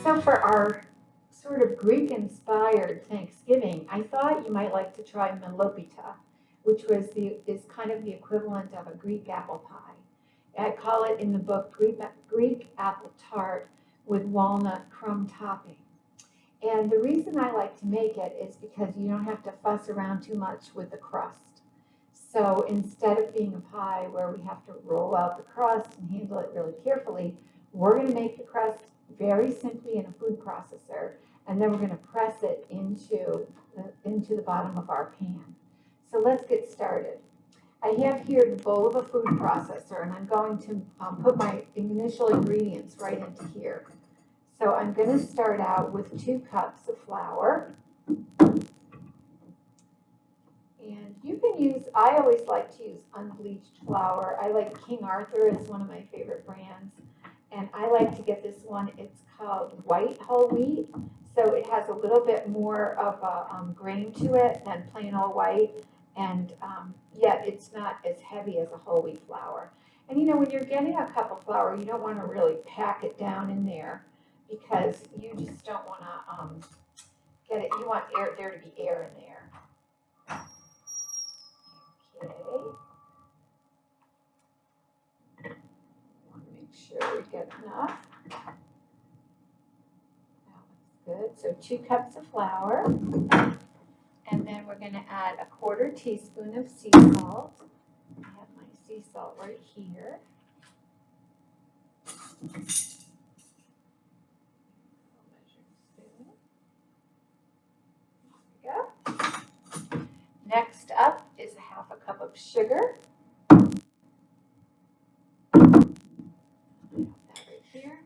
So for our sort of Greek-inspired Thanksgiving, I thought you might like to try Milopita, which is kind of the equivalent of a Greek apple pie. I call it in the book Greek apple tart with walnut-crumb topping. And the reason I like to make it is because you don't have to fuss around too much with the crust. So instead of being a pie where we have to roll out the crust and handle it really carefully, we're going to make the crust very simply in a food processor, and then we're going to press it into the bottom of our pan. So let's get started. I have here the bowl of a food processor, and I'm going to put my initial ingredients right into here. So I'm going to start out with 2 cups of flour. And you can use, I always like to use unbleached flour. I like King Arthur, is one of my favorite brands. And I like to get this one, it's called white whole wheat. So it has a little bit more of a grain to it than plain old white. And yet it's not as heavy as a whole wheat flour. And you know, when you're getting a cup of flour, you don't want to really pack it down in there, because you just don't want to get it, you want there to be air in there. Okay. Want to make sure we get enough. That looks good. So 2 cups of flour. And then we're going to add a 1/4 teaspoon of sea salt. I have my sea salt right here. Next up is 1/2 cup of sugar. That right here.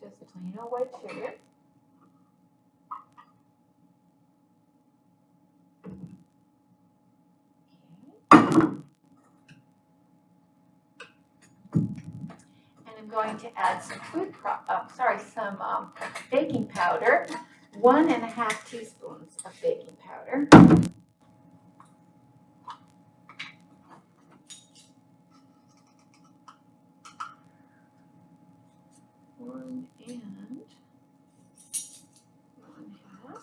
Just plain old white sugar. Okay. And I'm going to add some baking powder. 1½ teaspoons of baking powder. One and 1/2.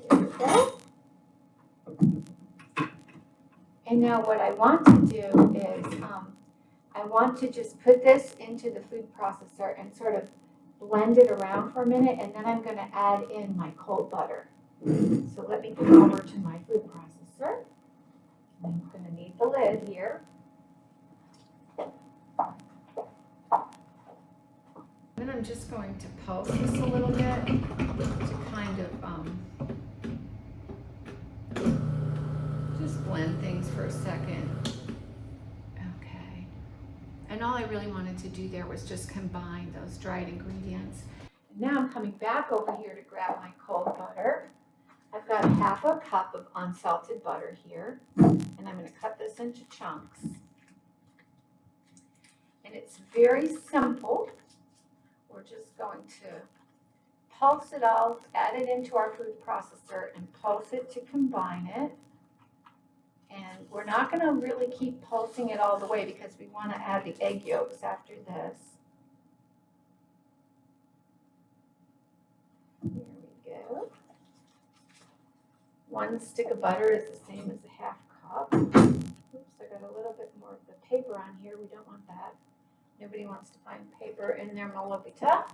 There we go. And now what I want to do is I want to just put this into the food processor and sort of blend it around for a minute, and then I'm going to add in my cold butter. So let me come over to my food processor. I'm going to need the lid here. Then I'm just going to pulse this a little bit to kind of just blend things for a second. Okay. And all I really wanted to do there was just combine those dried ingredients. Now I'm coming back over here to grab my cold butter. I've got 1/2 cup of unsalted butter here, and I'm going to cut this into chunks. And it's very simple. We're just going to pulse it all, add it into our food processor, and pulse it to combine it. And we're not going to really keep pulsing it all the way because we want to add the egg yolks after this. There we go. 1 stick of butter is the same as 1/2 cup. Oops, I got a little bit more of the paper on here. We don't want that. Nobody wants to find paper in their Milopita.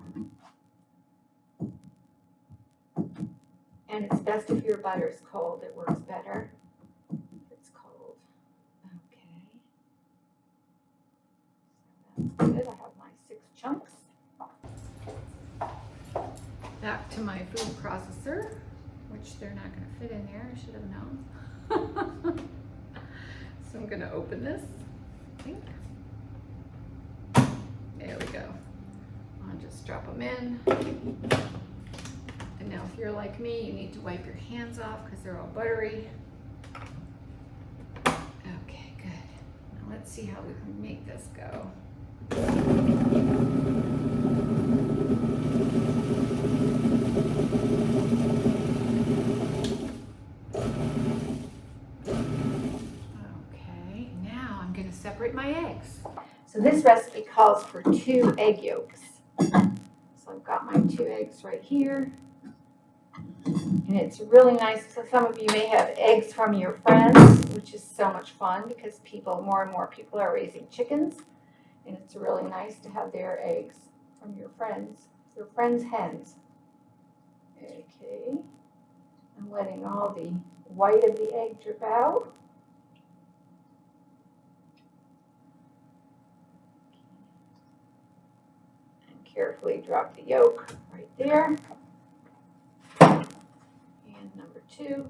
And it's best if your butter is cold. It works better if it's cold. Okay. So that's good. I have my 6 chunks. Back to my food processor, which they're not going to fit in there. I should have known. So I'm going to open this, I think. There we go. I'll just drop them in. And now if you're like me, you need to wipe your hands off because they're all buttery. Okay, good. Now let's see how we can make this go. Okay, now I'm going to separate my eggs. So this recipe calls for 2 egg yolks. So I've got my 2 eggs right here. And it's really nice. So some of you may have eggs from your friends, which is so much fun because more and more people are raising chickens. And it's really nice to have their eggs from your friends' hens. Okay. I'm letting all the white of the egg drip out. And carefully drop the yolk right there. And number 2.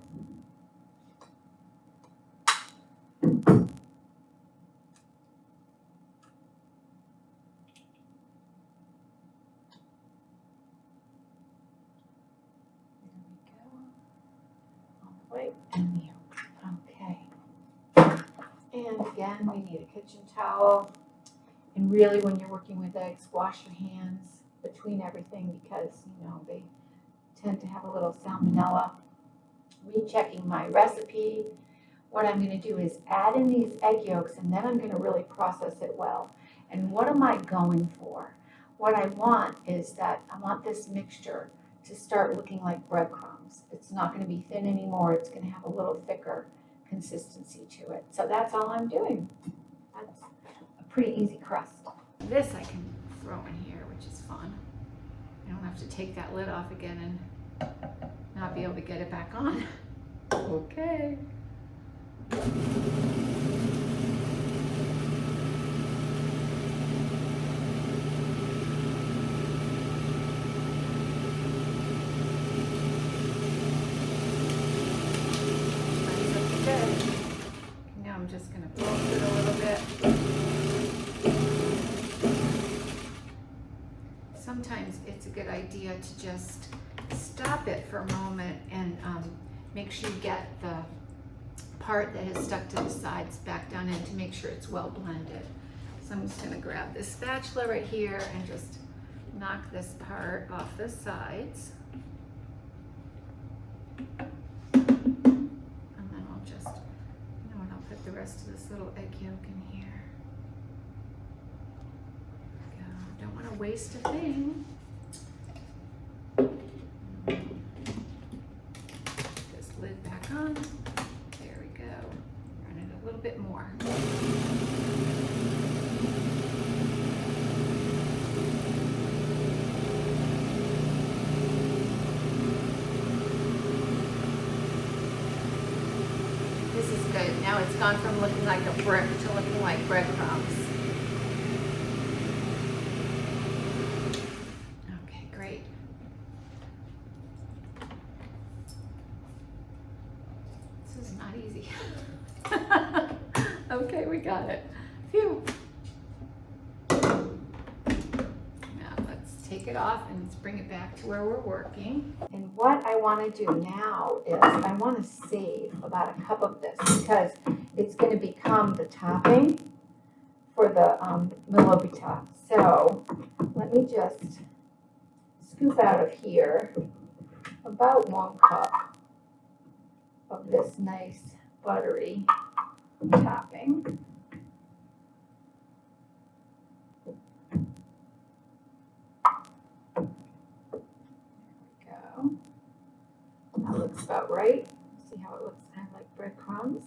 White and the yolk. Okay. And again, we need a kitchen towel. And really, when you're working with eggs, wash your hands between everything because, they tend to have a little salmonella. Rechecking my recipe. What I'm going to do is add in these egg yolks, and then I'm going to really process it well. And what am I going for? What I want is that I want this mixture to start looking like breadcrumbs. It's not going to be thin anymore. It's going to have a little thicker consistency to it. So that's all I'm doing. That's a pretty easy crust. This I can throw in here, which is fun. I don't have to take that lid off again and not be able to get it back on. Okay. Now I'm just going to pulse it a little bit. Sometimes it's a good idea to just stop it for a moment and make sure you get the part that is stuck to the sides back down in to make sure it's well blended. So I'm just going to grab this spatula right here and just knock this part off the sides. The rest of this little egg yolk in here. There we go. Don't want to waste a thing. This lid back on. There we go. Run it a little bit more. This is good. Now it's gone from looking like a brick to looking like breadcrumbs. Okay, great. This is not easy. Okay, we got it. Phew. Now let's take it off and let's bring it back to where we're working. And what I want to do now is I want to save about a cup of this because it's going to become the topping for the Milopita. So let me just scoop out of here about 1 cup of this nice buttery topping. That looks about right. See how it looks kind of like breadcrumbs.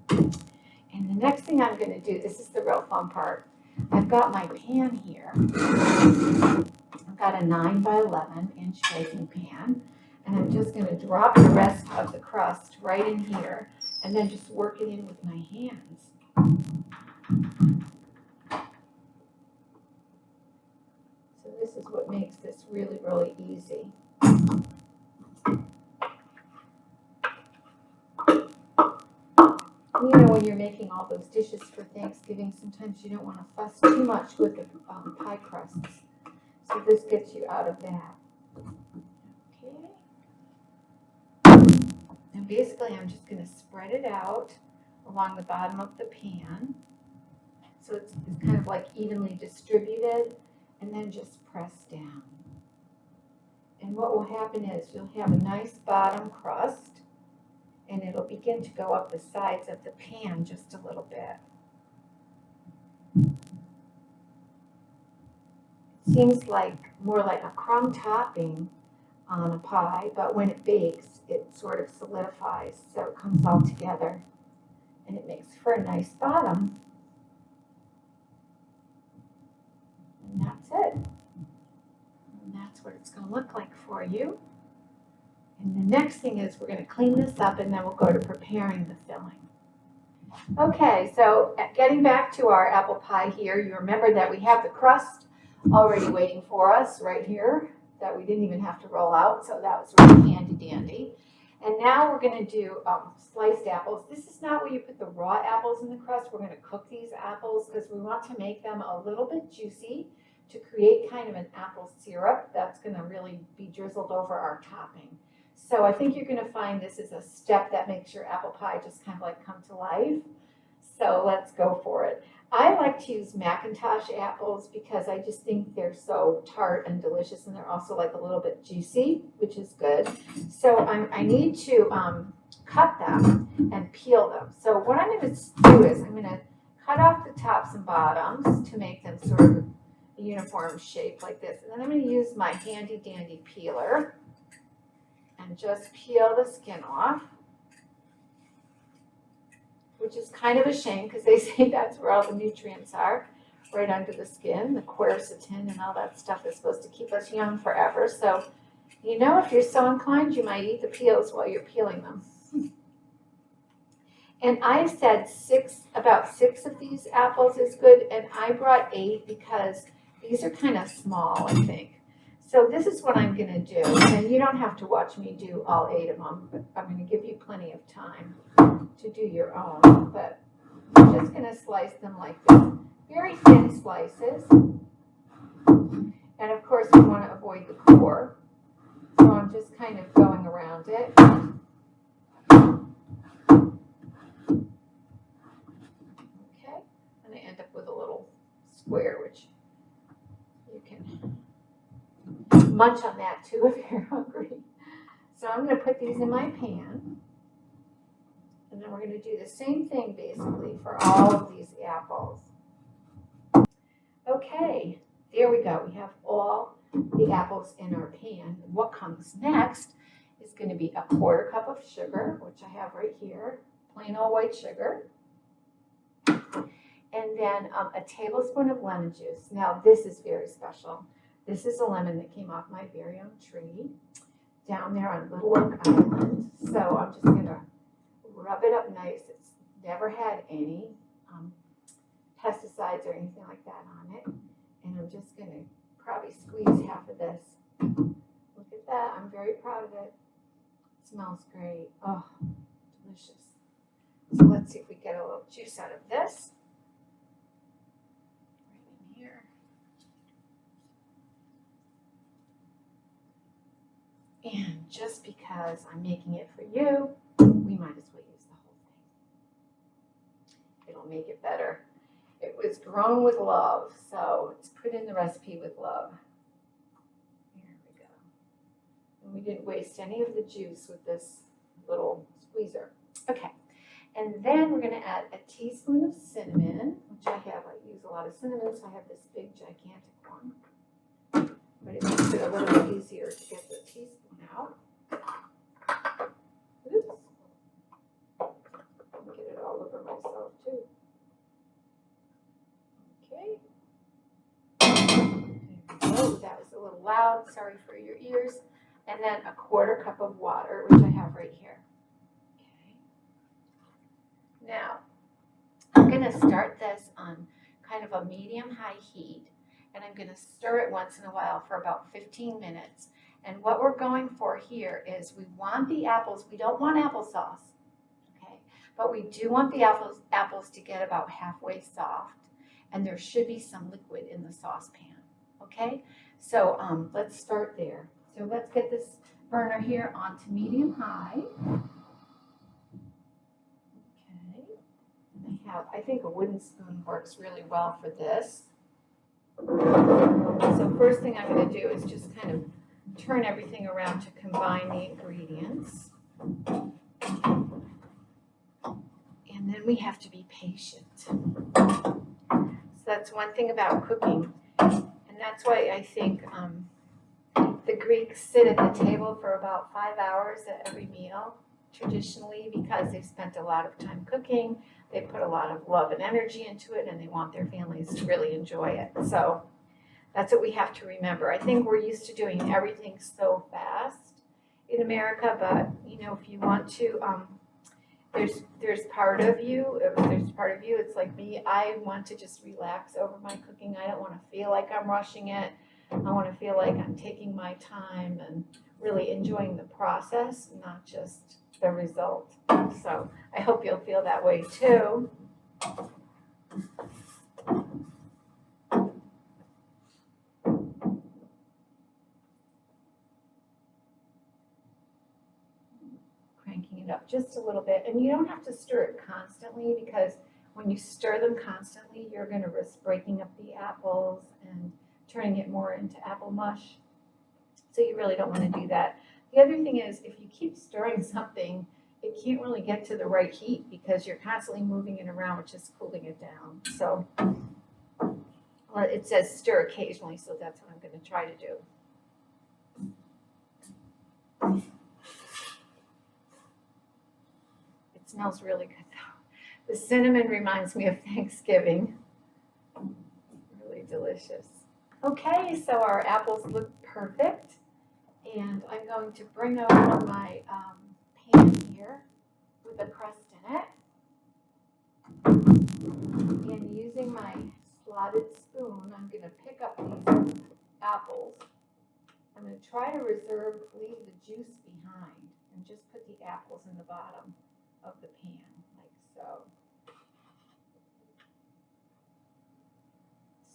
And the next thing I'm going to do, this is the real fun part. I've got my pan here. I've got a 9 by 11 inch baking pan. And I'm just going to drop the rest of the crust right in here and then just work it in with my hands. So this is what makes this really, really easy. When you're making all those dishes for Thanksgiving, sometimes you don't want to fuss too much with the pie crusts. So this gets you out of that. Okay. And basically, I'm just going to spread it out along the bottom of the pan. So it's kind of like evenly distributed, and then just press down. And what will happen is you'll have a nice bottom crust. And it'll begin to go up the sides of the pan just a little bit. seems like more like a crumb topping on a pie, but when it bakes, it sort of solidifies, so it comes all together, and it makes for a nice bottom. And that's it. And that's what it's going to look like for you. And the next thing is we're going to clean this up, and then we'll go to preparing the filling. Okay, so getting back to our apple pie here, you remember that we have the crust already waiting for us right here that we didn't even have to roll out, so that was really handy dandy. And now we're going to do sliced apples. This is not where you put the raw apples in the crust. We're going to cook these apples because we want to make them a little bit juicy to create kind of an apple syrup that's going to really be drizzled over our topping. So I think you're going to find this is a step that makes your apple pie just kind of like come to life. So let's go for it. I like to use McIntosh apples because I just think they're so tart and delicious, and they're also like a little bit juicy, which is good. So I need to cut them and peel them. So what I'm going to do is I'm going to cut off the tops and bottoms to make them sort of a uniform shape like this. And then I'm going to use my handy dandy peeler and just peel the skin off, which is kind of a shame because they say that's where all the nutrients are, right under the skin. The quercetin and all that stuff is supposed to keep us young forever. So, you know, if you're so inclined, you might eat the peels while you're peeling them. And I said about six of these apples is good, and I brought 8 because these are kind of small, I think. So this is what I'm going to do, and you don't have to watch me do all 8 of them, but I'm going to give you plenty of time to do your own. But I'm just going to slice them like this, very thin slices. And of course, we want to avoid the core, so I'm just kind of going around it. Okay, and I end up with a little square, which you can munch on that too if you're hungry. So I'm going to put these in my pan, and then we're going to do the same thing basically for all of these apples. Okay, there we go. We have all the apples in our pan. What comes next is going to be a 1/4 cup of sugar, which I have right here, plain old white sugar, and then a tablespoon of lemon juice. Now this is very special. This is a lemon that came off my very own tree down there on Little Oak Island. So I'm just going to rub it up nice. It's never had any pesticides or anything like that on it. And I'm just going to probably squeeze half of this. Look at that. I'm very proud of it. It smells great. Oh, delicious. So let's see if we get a little juice out of this. Right in here. And just because I'm making it for you, we might as well use the whole thing. It'll make it better. It was grown with love, so it's put in the recipe with love. Here we go. And we didn't waste any of the juice with this little squeezer. Okay, and then we're going to add a teaspoon of cinnamon, which I have. I use a lot of cinnamon, so I have this big, gigantic one. But it makes it a little bit easier to get the teaspoon out. Oops. Get it all over myself too. Okay. There we go. That was a little loud. Sorry for your ears. And then a 1/4 cup of water, which I have right here. Okay. Now, I'm going to start this on kind of a medium-high heat. And I'm going to stir it once in a while for about 15 minutes. And what we're going for here is we want the apples, we don't want applesauce, okay? But we do want the apples to get about halfway soft. And there should be some liquid in the saucepan, okay? So let's start there. So let's get this burner here onto medium-high. Okay. And I think a wooden spoon works really well for this. So first thing I'm going to do is just kind of turn everything around to combine the ingredients. And then we have to be patient. So that's one thing about cooking. And that's why I think the Greeks sit at the table for about 5 hours at every meal, traditionally, because they've spent a lot of time cooking. They put a lot of love and energy into it, and they want their families to really enjoy it. So that's what we have to remember. I think we're used to doing everything so fast in America, but you know, if you want to, there's part of you, it's like me, I want to just relax over my cooking. I don't want to feel like I'm rushing it. I want to feel like I'm taking my time and really enjoying the process, not just the result. So I hope you'll feel that way too. Cranking it up just a little bit, and you don't have to stir it constantly, because when you stir them constantly, you're going to risk breaking up the apples and turning it more into apple mush. So you really don't want to do that. The other thing is, if you keep stirring something, it can't really get to the right heat because you're constantly moving it around, which is cooling it down. So, well, it says stir occasionally, so that's what I'm going to try to do. It smells really good though. The cinnamon reminds me of Thanksgiving. Really delicious. Okay, so our apples look perfect, and I'm going to bring over my pan here with the crust in it, and using my slotted spoon, I'm going to pick up these apples. I'm going to try to leave the juice behind, and just put the apples in the bottom of the pan, like so.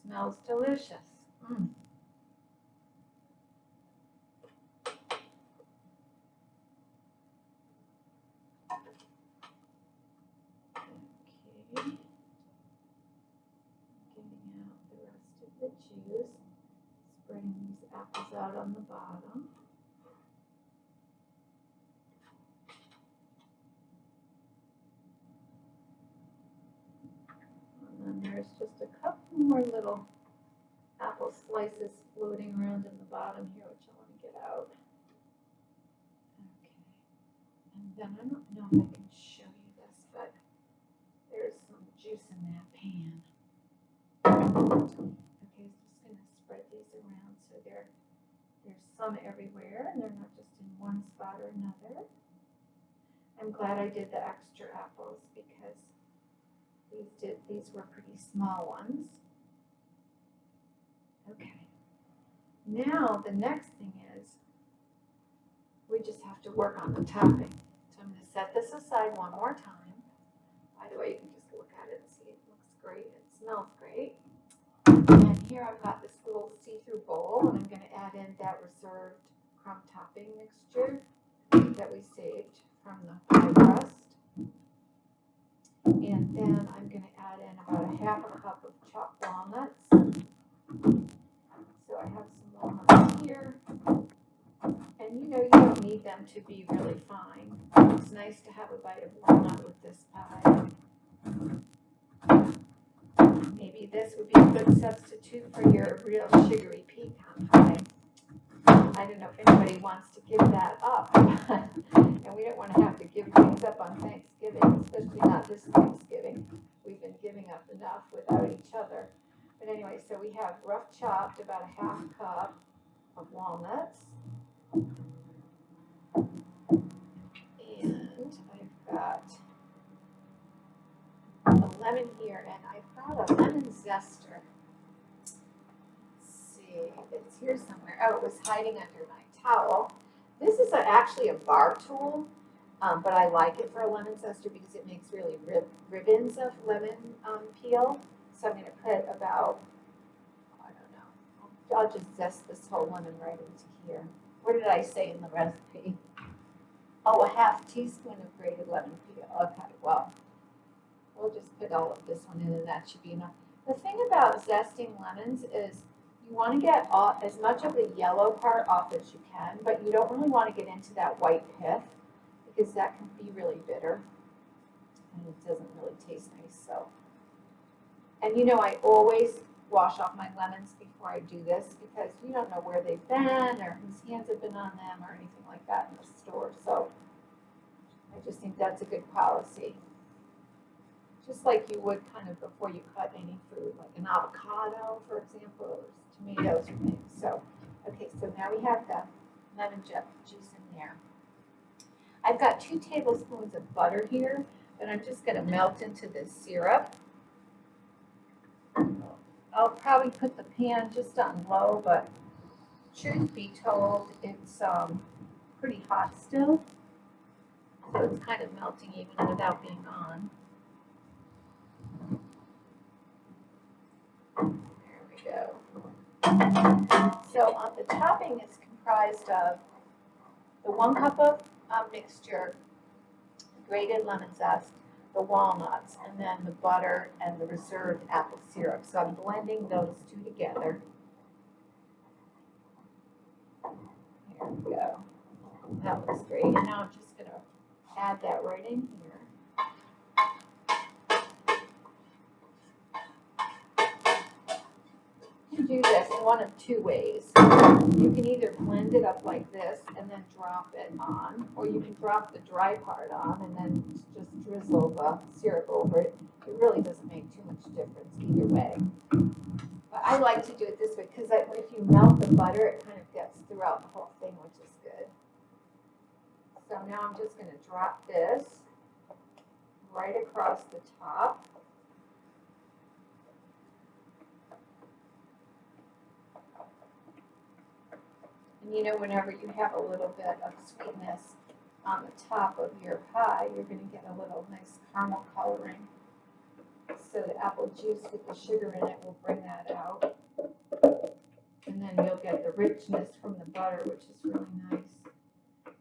Smells delicious. Okay. Getting out the rest of the juice. Spreading these apples out on the bottom. And then there's just a couple more little apple slices floating around in the bottom here, which I want to get out. Okay. And then I don't know if I can show you this, but there's some juice in that pan. Okay, so I'm just going to spread these around so there's some everywhere, and they're not just in one spot or another. I'm glad I did the extra apples because these were pretty small ones. Okay. Now the next thing is we just have to work on the topping. So I'm going to set this aside one more time. By the way, you can just look at it and see it looks great. It smells great. And here I've got this little see-through bowl, and I'm going to add in that reserved crumb topping mixture that we saved from the pie crust. And then I'm going to add in about a half a cup of chopped walnuts. So I have some walnuts here. And you know, you don't need them to be really fine. It's nice to have a bite of walnut with this pie. Maybe this would be a good substitute for your real sugary pecan pie. I don't know if anybody wants to give that up. And we don't want to have to give things up on Thanksgiving, especially not this Thanksgiving. We've been giving up enough without each other. But anyway, so we have rough chopped about a half cup of walnuts. And I've got a lemon here, and I've got a lemon zester. Let's see, it's here somewhere. Oh, it was hiding under my towel. This is actually a bar tool, but I like it for a lemon zester because it makes really ribbons of lemon peel. So I'm going to put about, I don't know, I'll just zest this whole lemon right into here. What did I say in the recipe? Oh, a half teaspoon of grated lemon peel. Okay, well, we'll just put all of this one in, and that should be enough. The thing about zesting lemons is you want to get as much of the yellow part off as you can, but you don't really want to get into that white pith because that can be really bitter and it doesn't really taste nice. So, and you know, I always wash off my lemons before I do this because you don't know where they've been or whose hands have been on them or anything like that in the store. So I just think that's a good policy. Just like you would kind of before you cut any food, like an avocado, for example, or tomatoes or things. So, okay, so now we have the lemon juice in there. I've got 2 tablespoons of butter here that I'm just going to melt into this syrup. I'll probably put the pan just on low, but truth be told, it's pretty hot still. So it's kind of melting even without being on. There we go. So the topping is comprised of the 1 cup of mixture, grated lemon zest, the walnuts, and then the butter and the reserved apple syrup. So I'm blending those 2 together. Here we go. That looks great. And now I'm just going to add that right in here. You do this in one of 2 ways. You can either blend it up like this and then drop it on, or you can drop the dry part on and then just drizzle the syrup over it. It really doesn't make too much difference either way. But I like to do it this way because if you melt the butter, it kind of gets throughout the whole thing, which is good. So now I'm just going to drop this right across the top. And you know, whenever you have a little bit of sweetness on the top of your pie, you're going to get a little nice caramel coloring. So the apple juice with the sugar in it will bring that out. And then you'll get the richness from the butter, which is really nice.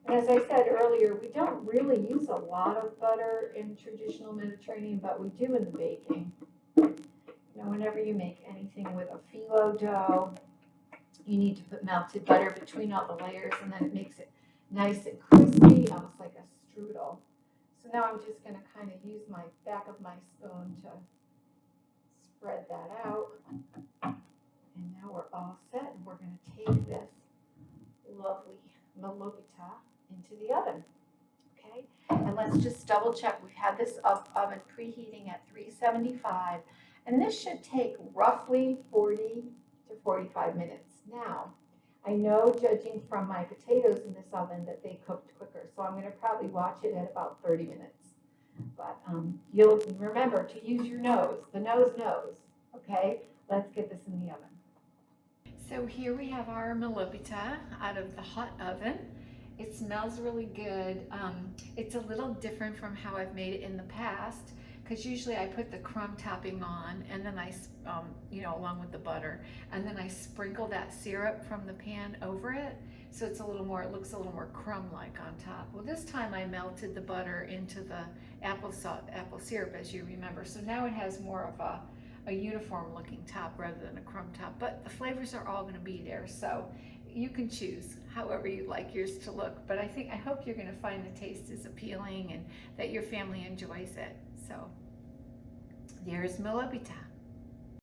And as I said earlier, we don't really use a lot of butter in traditional Mediterranean, but we do in the baking. You know, whenever you make anything with a phyllo dough, you need to put melted butter between all the layers, and then it makes it nice and crispy, almost like a strudel. So now I'm just going to kind of use my back of my spoon to spread that out. And now we're all set, and we're going to take this lovely Milopita into the oven. Okay, and let's just double check. We've had this oven preheating at 375, and this should take roughly 40 to 45 minutes. Now, I know, judging from my potatoes in this oven, that they cooked quicker, so I'm going to probably watch it at about 30 minutes. But you'll remember to use your nose. The nose knows. Okay, let's get this in the oven. So here we have our Milopita out of the hot oven. It smells really good. It's a little different from how I've made it in the past, because usually I put the crumb topping on, and then I, along with the butter, and then I sprinkle that syrup from the pan over it, so it's a little more, it looks a little more crumb-like on top. Well, this time I melted the butter into the apple syrup, as you remember, so now it has more of a uniform-looking top rather than a crumb top, but the flavors are all going to be there, so you can choose however you'd like yours to look. But I hope you're going to find the taste is appealing and that your family enjoys it. So there's Milopita.